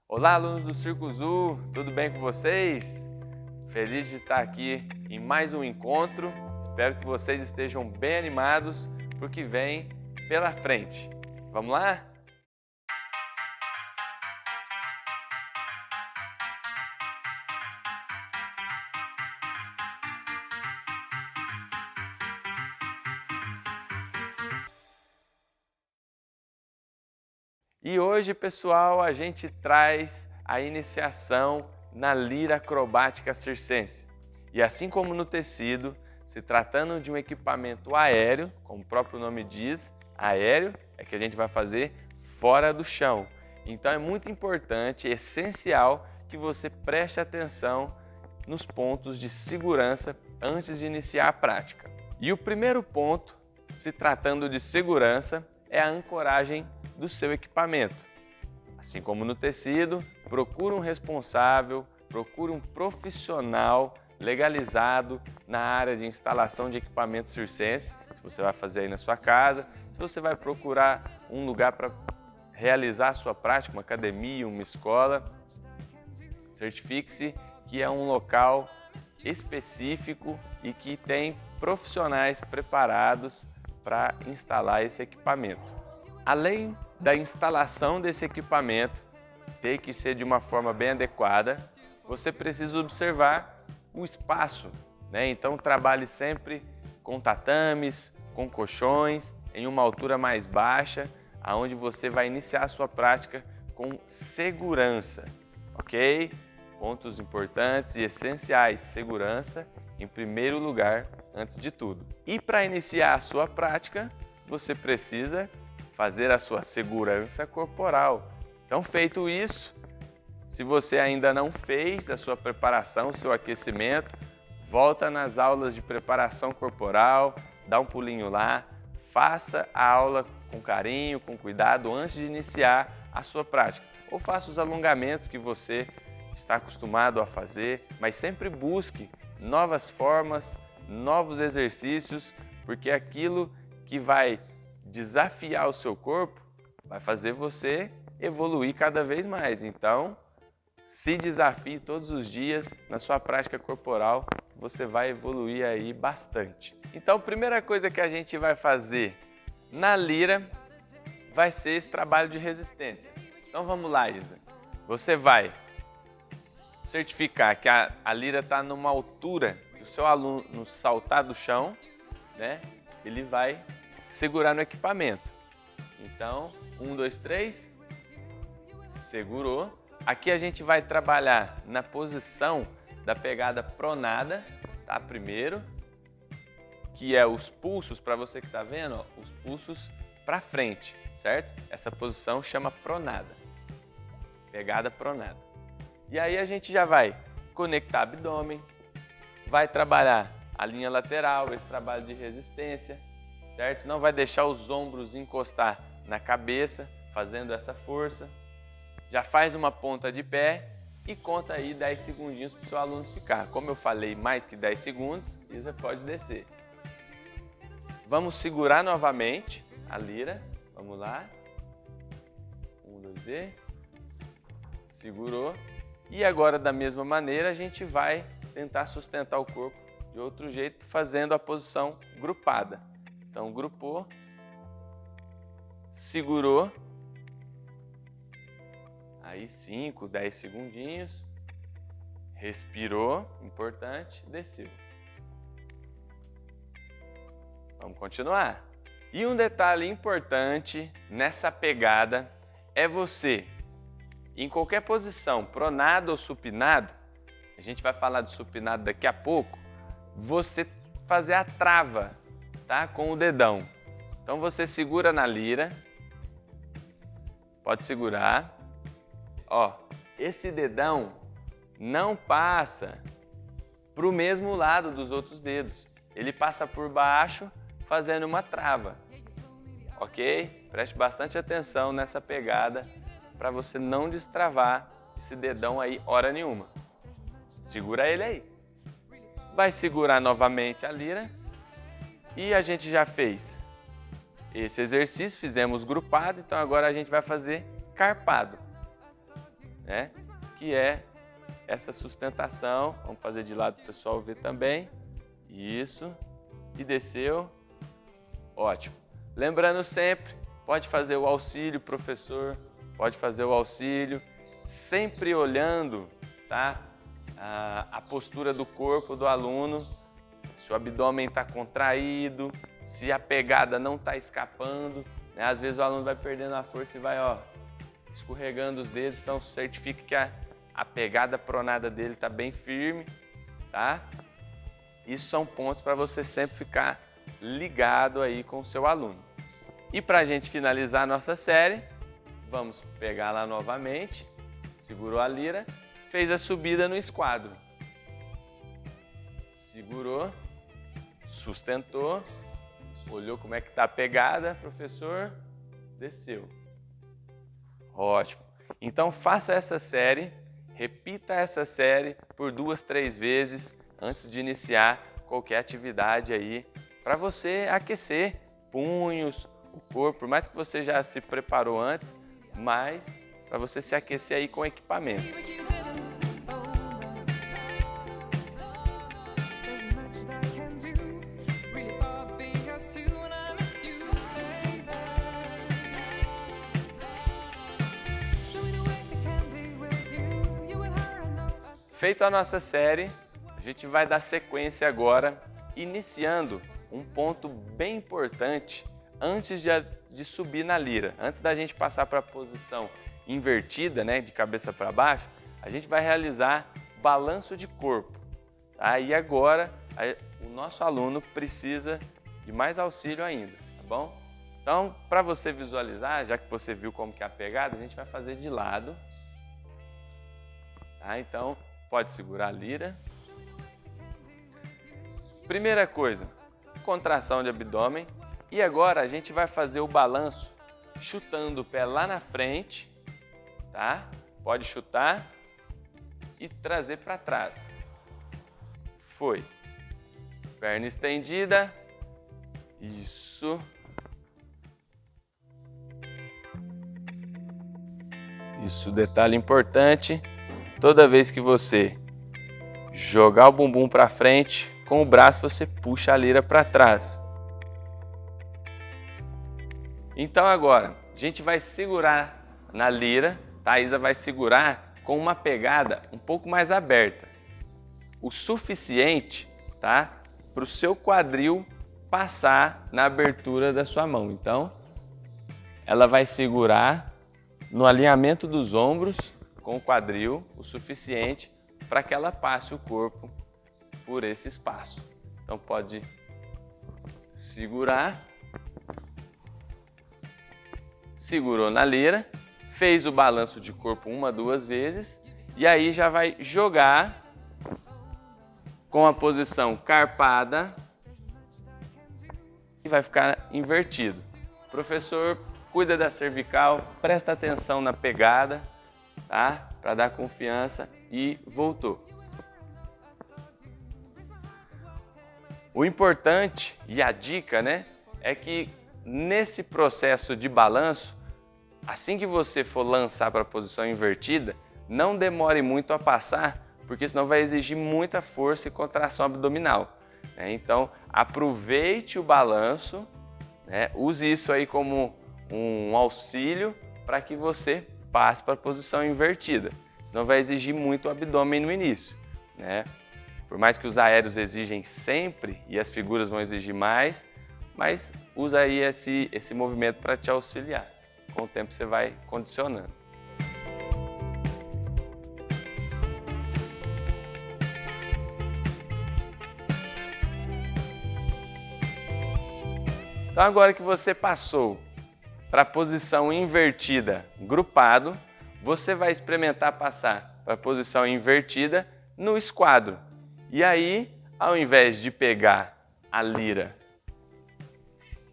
Olá, alunos do Circo Zoo, tudo bem com vocês? Feliz de estar aqui em mais um encontro. Espero que vocês estejam bem animados para o que vem pela frente. Vamos lá? E hoje, pessoal, a gente traz a iniciação na lira acrobática circense. E assim como no tecido, se tratando de um equipamento aéreo, como o próprio nome diz, aéreo, é que a gente vai fazer fora do chão. Então é muito importante, essencial, que você preste atenção nos pontos de segurança antes de iniciar a prática. E o primeiro ponto, se tratando de segurança, é a ancoragem do seu equipamento. Assim como no tecido, procure um responsável, procure um profissional legalizado na área de instalação de equipamento circense, se você vai fazer aí na sua casa, se você vai procurar um lugar para realizar a sua prática, uma academia, uma escola, certifique-se que é um local específico e que tem profissionais preparados para instalar esse equipamento. Além da instalação desse equipamento ter que ser de uma forma bem adequada, você precisa observar o espaço, né? Então trabalhe sempre com tatames, com colchões, em uma altura mais baixa, aonde você vai iniciar a sua prática com segurança, ok? Pontos importantes e essenciais, segurança em primeiro lugar, antes de tudo. E para iniciar a sua prática, você precisa fazer a sua segurança corporal. Então, feito isso, se você ainda não fez a sua preparação, o seu aquecimento, volta nas aulas de preparação corporal, dá um pulinho lá, faça a aula com carinho, com cuidado, antes de iniciar a sua prática. Ou faça os alongamentos que você está acostumado a fazer, mas sempre busque novas formas, novos exercícios, porque aquilo que vai desafiar o seu corpo vai fazer você evoluir cada vez mais. Então, se desafie todos os dias na sua prática corporal, você vai evoluir aí bastante. Então, a primeira coisa que a gente vai fazer na lira vai ser esse trabalho de resistência. Então, vamos lá, Isa. Você vai certificar que a lira está numa altura que o seu aluno saltar do chão, né? Ele vai segurar no equipamento. Então, 1, 2, 3, segurou. Aqui a gente vai trabalhar na posição da pegada pronada, tá? Primeiro, que é os pulsos, para você que está vendo, ó, os pulsos para frente, certo? Essa posição chama pronada, pegada pronada. E aí a gente já vai conectar abdômen, vai trabalhar a linha lateral, esse trabalho de resistência, certo? Não vai deixar os ombros encostar na cabeça, fazendo essa força. Já faz uma ponta de pé e conta aí 10 segundinhos para o seu aluno ficar. Como eu falei, mais que 10 segundos, Isa pode descer. Vamos segurar novamente a lira. Vamos lá. 1, 2 e... segurou. E agora, da mesma maneira, a gente vai tentar sustentar o corpo de outro jeito, fazendo a posição grupada. Então, grupou, segurou, aí 5, 10 segundinhos, respirou, importante, desceu. Vamos continuar. E um detalhe importante nessa pegada é você, em qualquer posição, pronado ou supinado, a gente vai falar de supinado daqui a pouco, você fazer a trava, tá? Com o dedão. Então você segura na lira, pode segurar, ó, esse dedão não passa para o mesmo lado dos outros dedos, ele passa por baixo fazendo uma trava, ok? Preste bastante atenção nessa pegada para você não destravar esse dedão aí hora nenhuma. Segura ele aí. Vai segurar novamente a lira. E a gente já fez esse exercício, fizemos grupado, então agora a gente vai fazer carpado, né? Que é essa sustentação. Vamos fazer de lado para o pessoal ver também. Isso. E desceu. Ótimo. Lembrando sempre, pode fazer o auxílio, professor, pode fazer o auxílio, sempre olhando, tá? A postura do corpo do aluno, se o abdômen está contraído, se a pegada não está escapando, né? Às vezes o aluno vai perdendo a força e vai, ó, escorregando os dedos, então certifique que a pegada pronada dele está bem firme, tá? Isso são pontos para você sempre ficar ligado aí com o seu aluno. E para a gente finalizar a nossa série, vamos pegar lá novamente, segurou a lira, fez a subida no esquadro. Segurou, sustentou, olhou como é que está a pegada, professor, desceu. Ótimo. Então faça essa série, repita essa série por 2, 3 vezes antes de iniciar qualquer atividade aí, para você aquecer punhos, o corpo, por mais que você já se preparou antes, mas para você se aquecer aí com equipamento. Feito a nossa série, a gente vai dar sequência agora, iniciando um ponto bem importante antes de subir na lira. Antes da gente passar para a posição invertida, né, de cabeça para baixo, a gente vai realizar balanço de corpo. Tá? E agora o nosso aluno precisa de mais auxílio ainda, tá bom? Então, para você visualizar, já que você viu como que é a pegada, a gente vai fazer de lado. Tá? Então, pode segurar a lira. Primeira coisa, contração de abdômen. E agora a gente vai fazer o balanço chutando o pé lá na frente, tá? Pode chutar e trazer para trás. Foi. Perna estendida. Isso. Isso, detalhe importante. Toda vez que você jogar o bumbum para frente, com o braço você puxa a lira para trás. Então agora, a gente vai segurar na lira, tá? A Isa vai segurar com uma pegada um pouco mais aberta. O suficiente, tá? Para o seu quadril passar na abertura da sua mão. Então, ela vai segurar no alinhamento dos ombros com o quadril o suficiente para que ela passe o corpo por esse espaço. Então pode segurar. Segurou na lira, fez o balanço de corpo 1, 2 vezes e aí já vai jogar com a posição carpada e vai ficar invertido. Professor, cuida da cervical, presta atenção na pegada, tá? Para dar confiança e voltou. O importante e a dica, né, é que nesse processo de balanço, assim que você for lançar para a posição invertida, não demore muito a passar, porque senão vai exigir muita força e contração abdominal. Então, aproveite o balanço, né? Use isso aí como um auxílio para que você passe para a posição invertida. Senão vai exigir muito o abdômen no início, né? Por mais que os aéreos exigem sempre e as figuras vão exigir mais, mas usa aí esse movimento para te auxiliar. Com o tempo você vai condicionando. Então agora que você passou para a posição invertida grupado, você vai experimentar passar para a posição invertida no esquadro. E aí, ao invés de pegar a lira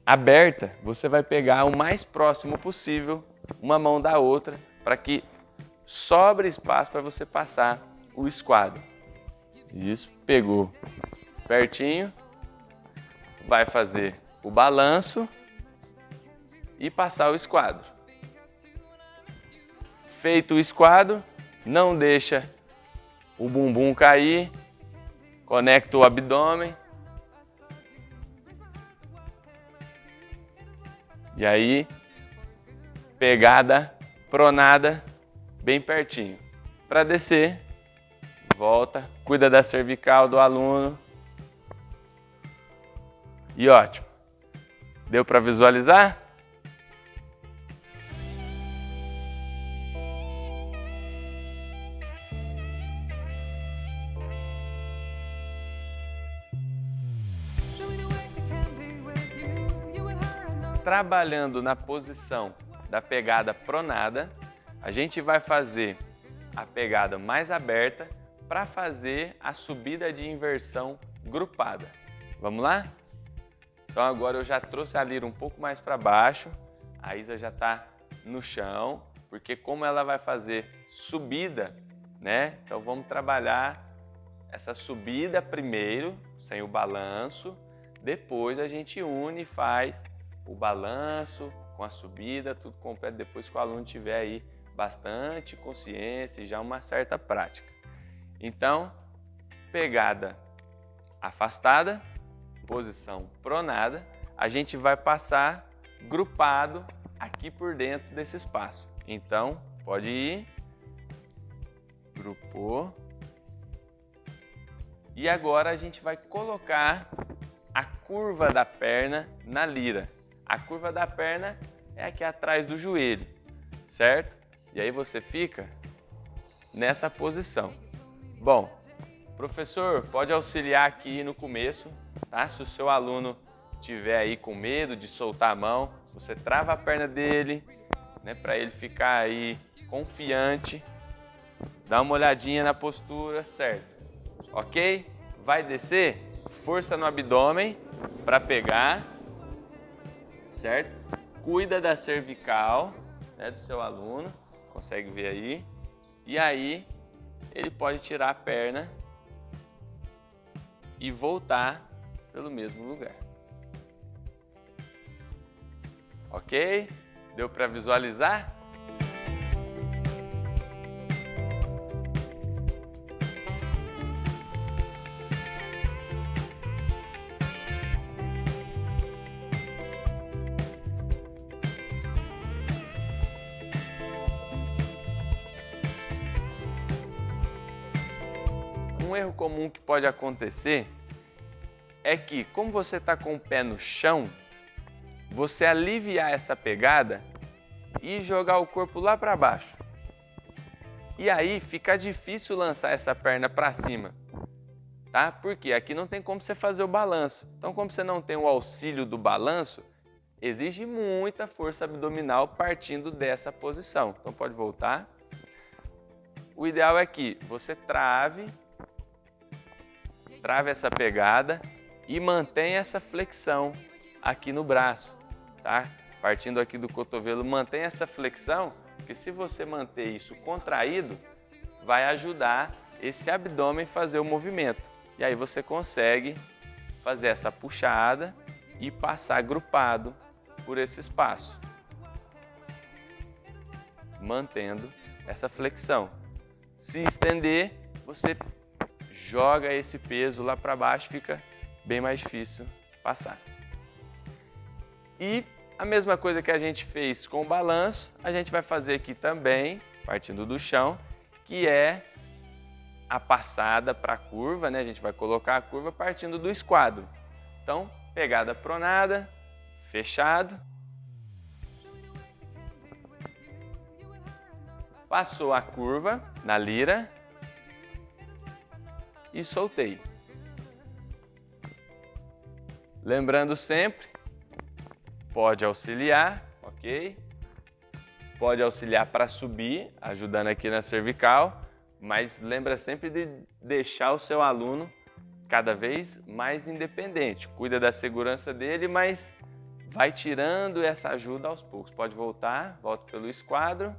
aberta, você vai pegar o mais próximo possível, uma mão da outra, para que sobre espaço para você passar o esquadro. Isso, pegou pertinho, vai fazer o balanço e passar o esquadro. Feito o esquadro, não deixa o bumbum cair, conecta o abdômen. E aí, pegada pronada bem pertinho. Para descer, volta, cuida da cervical do aluno. E ótimo. Deu para visualizar? Trabalhando na posição da pegada pronada, a gente vai fazer a pegada mais aberta para fazer a subida de inversão grupada. Vamos lá? Então agora eu já trouxe a lira um pouco mais para baixo, a Isa já está no chão, porque como ela vai fazer subida, né? Então vamos trabalhar essa subida primeiro, sem o balanço, depois a gente une e faz o balanço com a subida, tudo completo, depois que o aluno tiver aí bastante consciência e já uma certa prática. Então, pegada afastada, posição pronada, a gente vai passar grupado aqui por dentro desse espaço. Então, pode ir, grupou, e agora a gente vai colocar a curva da perna na lira. A curva da perna é aqui atrás do joelho, certo? E aí você fica nessa posição. Bom, professor, pode auxiliar aqui no começo, tá? Se o seu aluno tiver aí com medo de soltar a mão, você trava a perna dele, né, para ele ficar aí confiante. Dá uma olhadinha na postura, certo? Ok? Vai descer, força no abdômen para pegar. Certo? Cuida da cervical, né, do seu aluno, consegue ver aí. E aí ele pode tirar a perna e voltar pelo mesmo lugar. Ok? Deu para visualizar? Um erro comum que pode acontecer é que, como você está com o pé no chão, você aliviar essa pegada e jogar o corpo lá para baixo. E aí fica difícil lançar essa perna para cima, tá? Porque aqui não tem como você fazer o balanço. Então, como você não tem o auxílio do balanço, exige muita força abdominal partindo dessa posição. Então, pode voltar. O ideal é que você trave essa pegada e mantenha essa flexão aqui no braço, tá? Partindo aqui do cotovelo, mantenha essa flexão, porque se você manter isso contraído, vai ajudar esse abdômen a fazer o movimento. E aí você consegue fazer essa puxada e passar grupado por esse espaço, mantendo essa flexão. Se estender, você joga esse peso lá para baixo, fica bem mais difícil passar. E a mesma coisa que a gente fez com o balanço, a gente vai fazer aqui também, partindo do chão, que é a passada para a curva, né? A gente vai colocar a curva partindo do esquadro. Então, pegada pronada, fechado. Passou a curva na lira e soltei. Lembrando sempre, pode auxiliar, ok? Pode auxiliar para subir, ajudando aqui na cervical, mas lembra sempre de deixar o seu aluno cada vez mais independente. Cuida da segurança dele, mas vai tirando essa ajuda aos poucos. Pode voltar, volta pelo esquadro.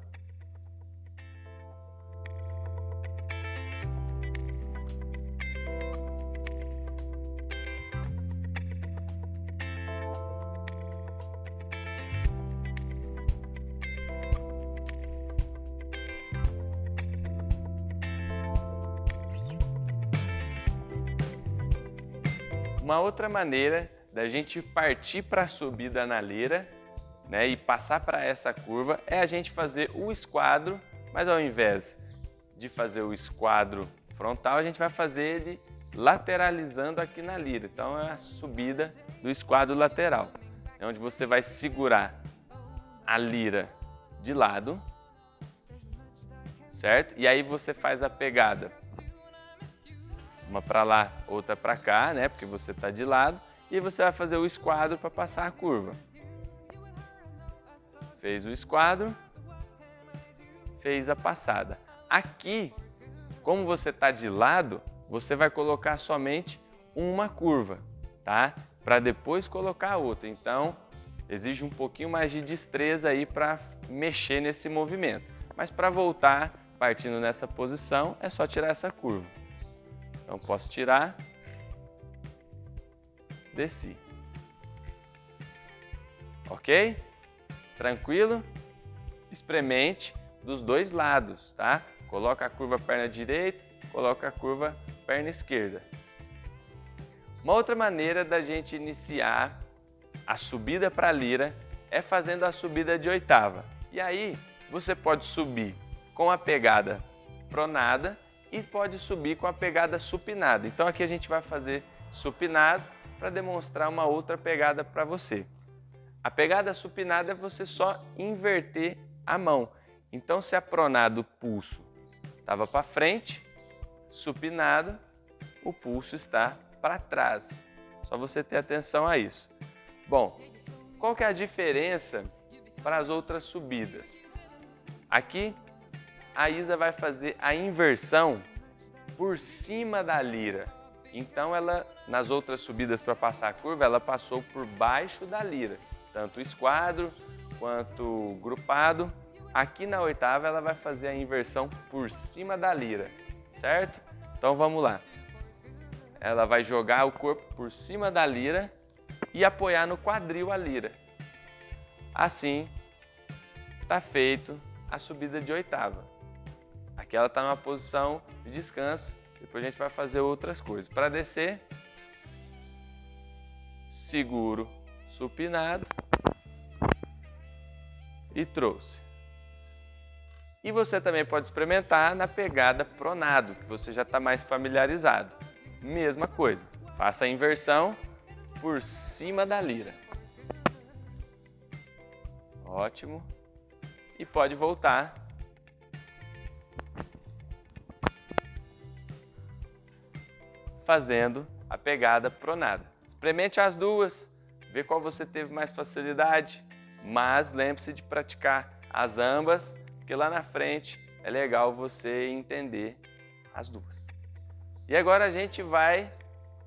Uma outra maneira da gente partir para a subida na lira, né, e passar para essa curva é a gente fazer o esquadro, mas ao invés de fazer o esquadro frontal, a gente vai fazer ele lateralizando aqui na lira. Então é a subida do esquadro lateral, é onde você vai segurar a lira de lado, certo? E aí você faz a pegada, uma para lá, outra para cá, né? Porque você está de lado, e você vai fazer o esquadro para passar a curva. Fez o esquadro, fez a passada. Aqui, como você está de lado, você vai colocar somente uma curva, tá? Para depois colocar a outra. Então, exige um pouquinho mais de destreza aí para mexer nesse movimento. Mas para voltar, partindo nessa posição, é só tirar essa curva. Então, posso tirar, desci. Ok? Tranquilo? Experimente dos dois lados, tá? Coloca a curva perna direita, coloca a curva perna esquerda. Uma outra maneira da gente iniciar a subida para a lira é fazendo a subida de oitava. E aí você pode subir com a pegada pronada e pode subir com a pegada supinada. Então aqui a gente vai fazer supinado para demonstrar uma outra pegada para você. A pegada supinada é você só inverter a mão. Então se a pronado, o pulso estava para frente, supinado, o pulso está para trás. Só você ter atenção a isso. Bom, qual que é a diferença para as outras subidas? Aqui a Isa vai fazer a inversão por cima da lira. Então ela, nas outras subidas para passar a curva, ela passou por baixo da lira. Tanto o esquadro quanto o grupado. Aqui na oitava ela vai fazer a inversão por cima da lira, certo? Então vamos lá. Ela vai jogar o corpo por cima da lira e apoiar no quadril a lira. Assim, está feito a subida de oitava. Aqui ela está numa posição de descanso, depois a gente vai fazer outras coisas. Para descer, seguro, supinado e trouxe. E você também pode experimentar na pegada pronado, que você já está mais familiarizado. Mesma coisa, faça a inversão por cima da lira. Ótimo. E pode voltar. Fazendo a pegada pronada. Experimente as duas, vê qual você teve mais facilidade, mas lembre-se de praticar as ambas, porque lá na frente é legal você entender as duas. E agora a gente vai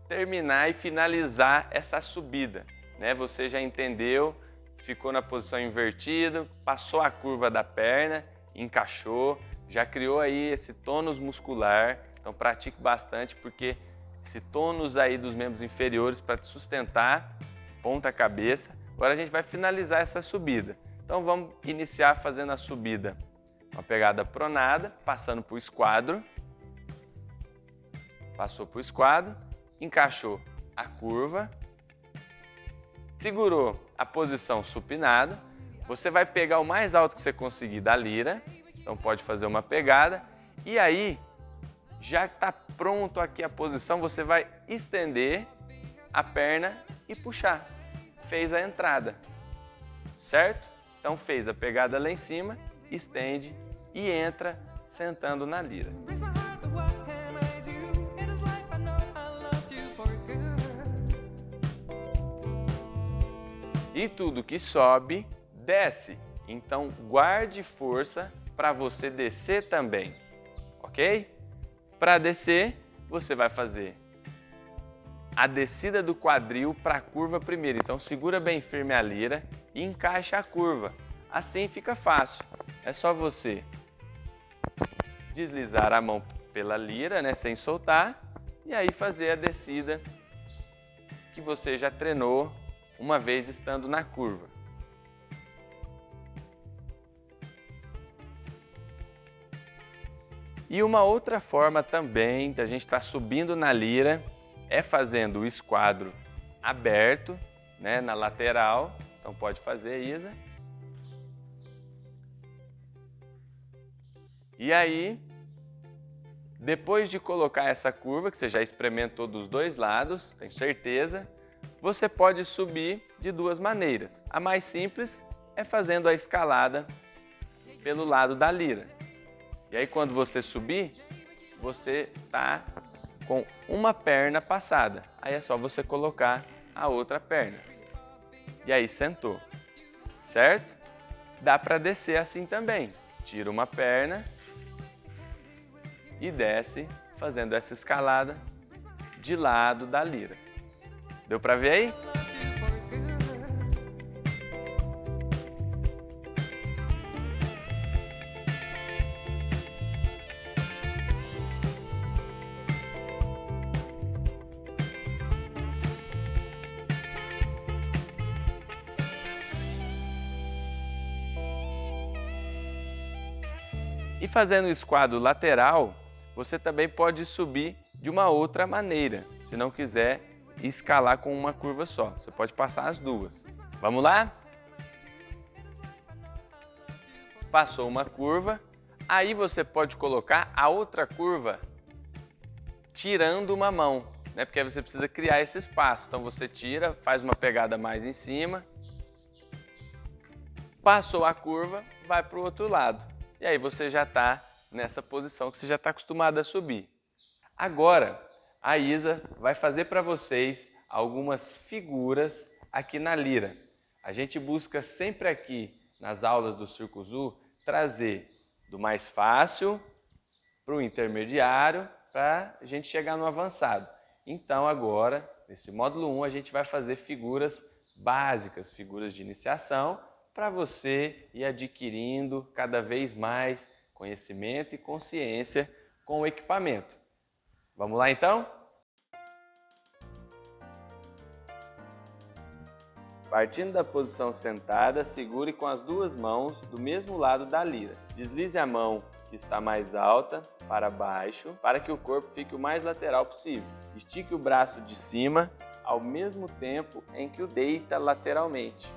terminar e finalizar essa subida, né? Você já entendeu, ficou na posição invertida, passou a curva da perna, encaixou, já criou aí esse tônus muscular, então pratique bastante porque esse tônus aí dos membros inferiores para te sustentar, ponta cabeça. Agora a gente vai finalizar essa subida. Então vamos iniciar fazendo a subida, uma pegada pronada, passando por esquadro. Passou por esquadro, encaixou a curva, segurou a posição supinada. Você vai pegar o mais alto que você conseguir da lira, então pode fazer uma pegada. E aí, já está pronto aqui a posição, você vai estender a perna e puxar. Fez a entrada, certo? Então fez a pegada lá em cima, estende e entra sentando na lira. E tudo que sobe, desce. Então guarde força para você descer também, ok? Para descer, você vai fazer a descida do quadril para a curva primeiro. Então segura bem firme a lira e encaixa a curva. Assim fica fácil. É só você deslizar a mão pela lira, né, sem soltar, e aí fazer a descida que você já treinou uma vez estando na curva. E uma outra forma também da gente estar subindo na lira é fazendo o esquadro aberto, né, na lateral. Então pode fazer, Isa. E aí, depois de colocar essa curva, que você já experimentou dos dois lados, tenho certeza, você pode subir de duas maneiras. A mais simples é fazendo a escalada pelo lado da lira. E aí quando você subir, você está com uma perna passada. Aí é só você colocar a outra perna. E aí sentou, certo? Dá para descer assim também. Tira uma perna e desce fazendo essa escalada de lado da lira. Deu para ver aí? E fazendo o esquadro lateral, você também pode subir de uma outra maneira, se não quiser escalar com uma curva só. Você pode passar as duas. Vamos lá? Passou uma curva, aí você pode colocar a outra curva tirando uma mão, né? Porque aí você precisa criar esse espaço. Então você tira, faz uma pegada mais em cima, passou a curva, vai para o outro lado. E aí você já está nessa posição que você já está acostumado a subir. Agora, a Isa vai fazer para vocês algumas figuras aqui na lira. A gente busca sempre aqui nas aulas do Circo Zoo trazer do mais fácil para o intermediário para a gente chegar no avançado. Então agora, nesse módulo 1, a gente vai fazer figuras básicas, figuras de iniciação, para você ir adquirindo cada vez mais conhecimento e consciência com o equipamento. Vamos lá então? Partindo da posição sentada, segure com as duas mãos do mesmo lado da lira. Deslize a mão que está mais alta para baixo, para que o corpo fique o mais lateral possível. Estique o braço de cima ao mesmo tempo em que o deita lateralmente.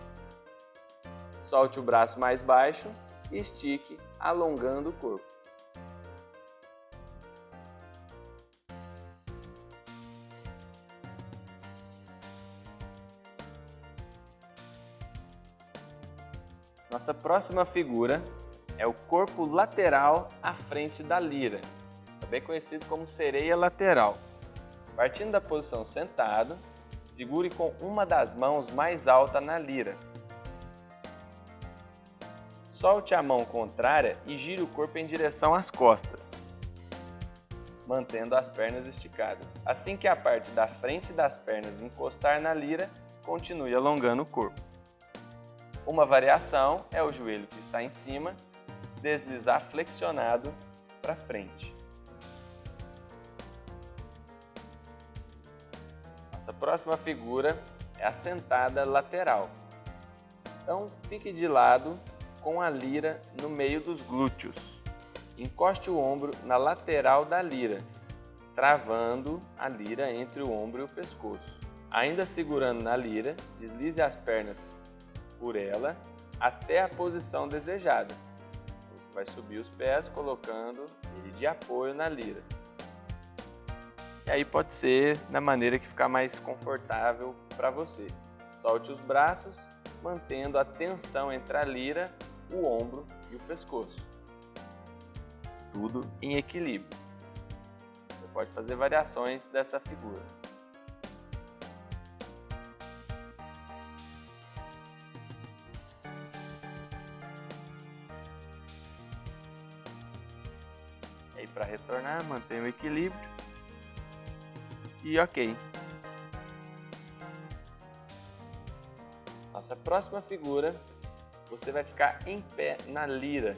Solte o braço mais baixo e estique, alongando o corpo. Nossa próxima figura é o corpo lateral à frente da lira, também conhecido como sereia lateral. Partindo da posição sentado, segure com uma das mãos mais alta na lira. Solte a mão contrária e gire o corpo em direção às costas, mantendo as pernas esticadas. Assim que a parte da frente das pernas encostar na lira, continue alongando o corpo. Uma variação é o joelho que está em cima, deslizar flexionado para frente. Nossa próxima figura é a sentada lateral. Então fique de lado com a lira no meio dos glúteos. Encoste o ombro na lateral da lira, travando a lira entre o ombro e o pescoço. Ainda segurando na lira, deslize as pernas por ela até a posição desejada. Você vai subir os pés colocando ele de apoio na lira. E aí pode ser da maneira que ficar mais confortável para você. Solte os braços, mantendo a tensão entre a lira, o ombro e o pescoço. Tudo em equilíbrio. Você pode fazer variações dessa figura. E aí para retornar, mantenha o equilíbrio. E ok. Nossa próxima figura, você vai ficar em pé na lira,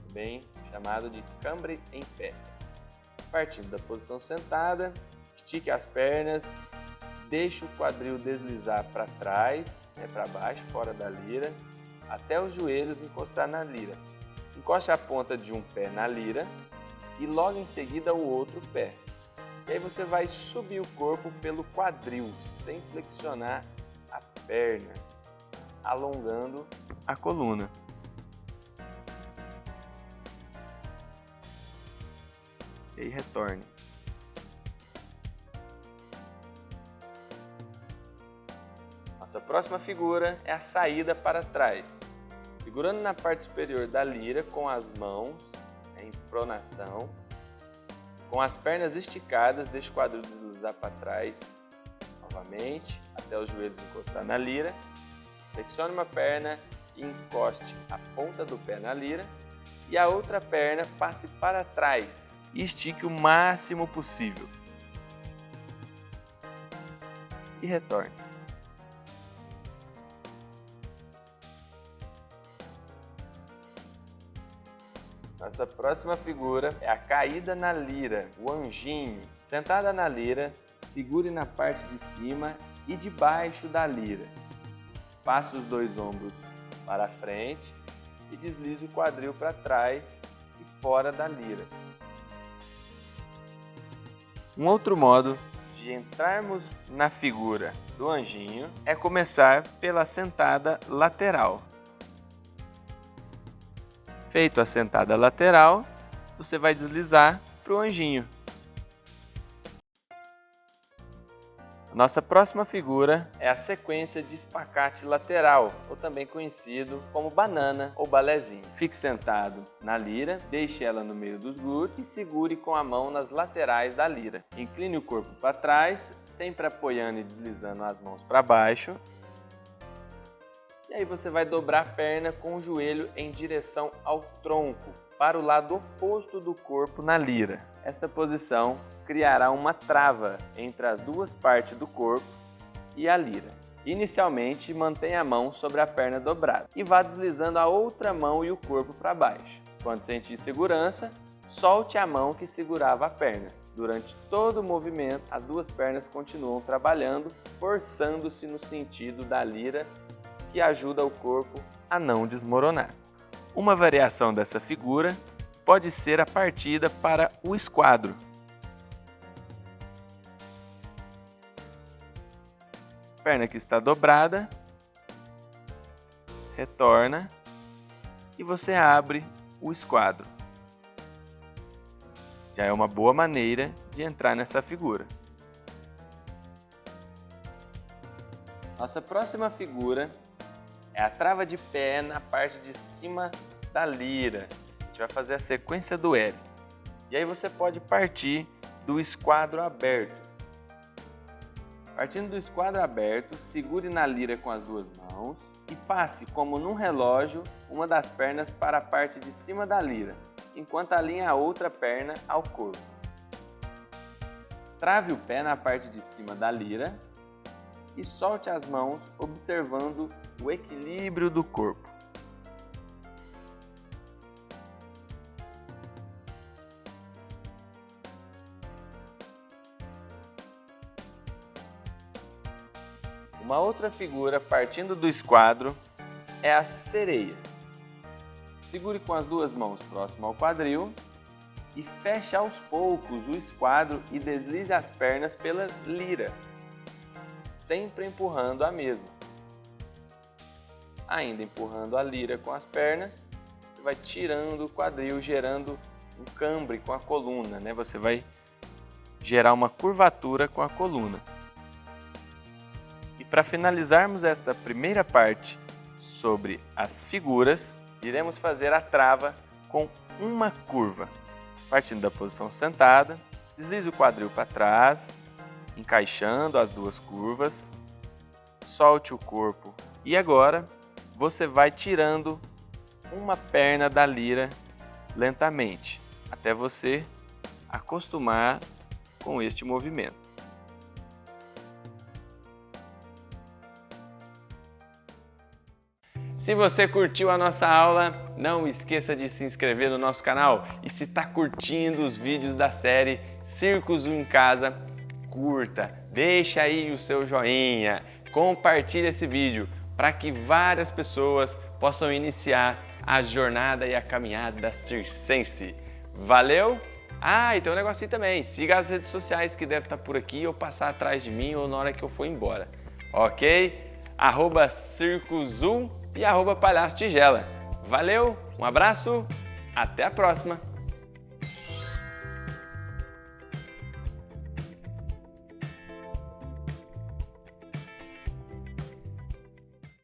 também chamado de cambre em pé. Partindo da posição sentada, estique as pernas, deixe o quadril deslizar para trás, para baixo, fora da lira, até os joelhos encostar na lira. Encoste a ponta de um pé na lira e logo em seguida o outro pé. E aí você vai subir o corpo pelo quadril, sem flexionar a perna, alongando a coluna. E aí retorne. Nossa próxima figura é a saída para trás. Segurando na parte superior da lira com as mãos em pronação, com as pernas esticadas, deixe o quadril deslizar para trás novamente, até os joelhos encostar na lira. Flexione uma perna e encoste a ponta do pé na lira e a outra perna passe para trás e estique o máximo possível. E retorne. Nossa próxima figura é a caída na lira, o anjinho. Sentada na lira, segure na parte de cima e de baixo da lira. Passe os dois ombros para frente e deslize o quadril para trás e fora da lira. Um outro modo de entrarmos na figura do anjinho é começar pela sentada lateral. Feito a sentada lateral, você vai deslizar para o anjinho. Nossa próxima figura é a sequência de espacate lateral, ou também conhecido como banana ou balézinho. Fique sentado na lira, deixe ela no meio dos glúteos e segure com a mão nas laterais da lira. Incline o corpo para trás, sempre apoiando e deslizando as mãos para baixo. E aí você vai dobrar a perna com o joelho em direção ao tronco, para o lado oposto do corpo na lira. Esta posição criará uma trava entre as duas partes do corpo e a lira. Inicialmente, mantenha a mão sobre a perna dobrada e vá deslizando a outra mão e o corpo para baixo. Quando sentir segurança, solte a mão que segurava a perna. Durante todo o movimento, as duas pernas continuam trabalhando, forçando-se no sentido da lira, que ajuda o corpo a não desmoronar. Uma variação dessa figura pode ser a partida para o esquadro. Perna que está dobrada, retorna e você abre o esquadro. Já é uma boa maneira de entrar nessa figura. Nossa próxima figura é a trava de pé na parte de cima da lira. A gente vai fazer a sequência do L. E aí você pode partir do esquadro aberto. Partindo do esquadro aberto, segure na lira com as duas mãos e passe, como num relógio, uma das pernas para a parte de cima da lira, enquanto alinha a outra perna ao corpo. Trave o pé na parte de cima da lira e solte as mãos, observando o equilíbrio do corpo. Uma outra figura partindo do esquadro é a sereia. Segure com as duas mãos próximo ao quadril e feche aos poucos o esquadro e deslize as pernas pela lira, sempre empurrando a mesma. Ainda empurrando a lira com as pernas, você vai tirando o quadril, gerando um cambre com a coluna, né? Você vai gerar uma curvatura com a coluna. E para finalizarmos esta primeira parte sobre as figuras, iremos fazer a trava com uma curva. Partindo da posição sentada, deslize o quadril para trás, encaixando as duas curvas, solte o corpo e agora você vai tirando uma perna da lira lentamente, até você acostumar com este movimento. Se você curtiu a nossa aula, não esqueça de se inscrever no nosso canal. E se está curtindo os vídeos da série Circus em Casa, curta, deixa aí o seu joinha, compartilhe esse vídeo para que várias pessoas possam iniciar a jornada e a caminhada circense. Valeu, Ah, e tem um negocinho também, siga as redes sociais que deve estar por aqui ou passar atrás de mim ou na hora que eu for embora, ok? @circozul e @palhaço tigela. Valeu, um abraço, até a próxima!